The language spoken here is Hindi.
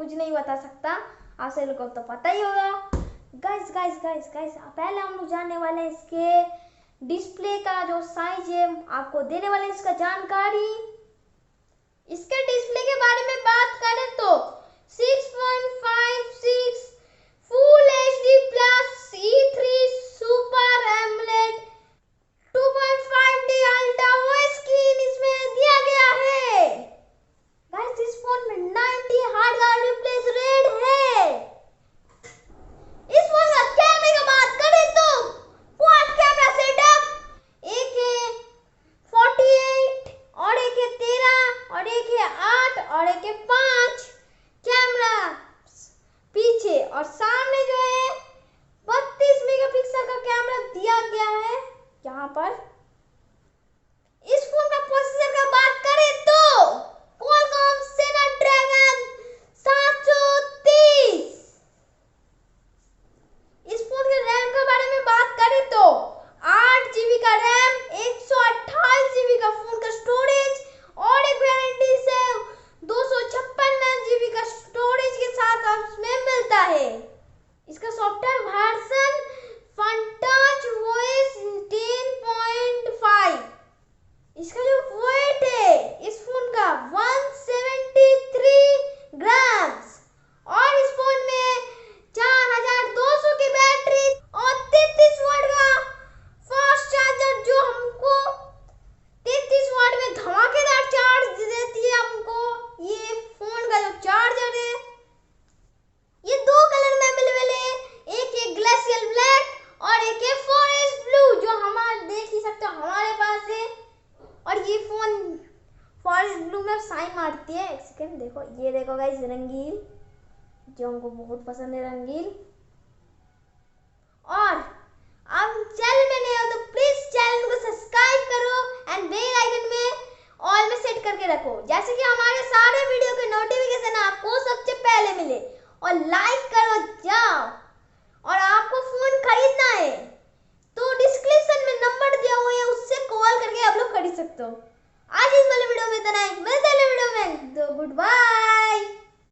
कुछ नहीं बता सकता, आप सभी लोग को तो पता ही होगा। गाइस गाइस गाइस गाइस पहले हम लोग जानने वाले हैं इसके डिस्प्ले का जो साइज है, आपको देने वाले हैं इसका जानकारी। इसके डिस्प्ले के बारे में बात करें तो 6.56 full HD plus E3 super AMOLED 2.5D ultra वो स्क्रीन इसमें दिया गया है। गाइस इस फोन में 90 हार्ट का रिप्लेस रेट है। इस फोन का कैमरे की बात करें तो क्वाड कैमरा सेटअप, एक है 48 और एक है 13 और एक है 8 और एक है 5 कैमरा पीछे, और सामने जो है 32 मेगापिक्सल का कैमरा दिया गया है यहाँ पर। इस फोन का प्रोसेसर का बात करें तो क्वालकॉम स्नैपड्रैगन 730। इस फोन के रैम के बारे में बात करें तो 8 GB का रैम, 128 GB का फोन का स्टोरेज और एक वेरिएंट से 256 GB का स्टोरेज के साथ इसमें मिलता है। इसका सॉफ्टवेयर वर्जन फंटच OS 10.5। इसका जो वेट है इस फोन का 173 ग्राम्स, और इस फोन में 4200 की बैटरी और 33 वाट का फास्ट चार्जर, जो हमको 33 वाट में धमाकेदार चार्ज देती है हमको। ये फोन का जो चार्जर है ये 2 कलर में अवेलेबल है, एक है ग्लेशियल ब्लैक और एक है फॉरेस्ट ब्लू, जो हमारे देख ही सकते हो हमारे पास है। और ये फोन फॉरेस्ट ब्लू में साइन मारती है। एक सेकंड देखो, ये देखो गाइस रंगीन, जो हमको बहुत पसंद है रंगीन। और अब चैनल में नए हो तो प्लीज चैनल को सब्सक्राइब करो एंड बेल आइकन में ऑल में सेट करके रखो, जैसे कि हमारे सारे वीडियो के नोटिफिकेशन आपको सबसे पहले मिले। और लाइक करो जाओ। और आपको फोन खरीदना है तो डिस्क्रिप्शन में नंबर दिया हुआ है, उससे कॉल करके आप लोग खरीद सकते हो। आज इस वाले वीडियो में इतना ही, मिलते हैं अगले वीडियो में, तो गुड बाय।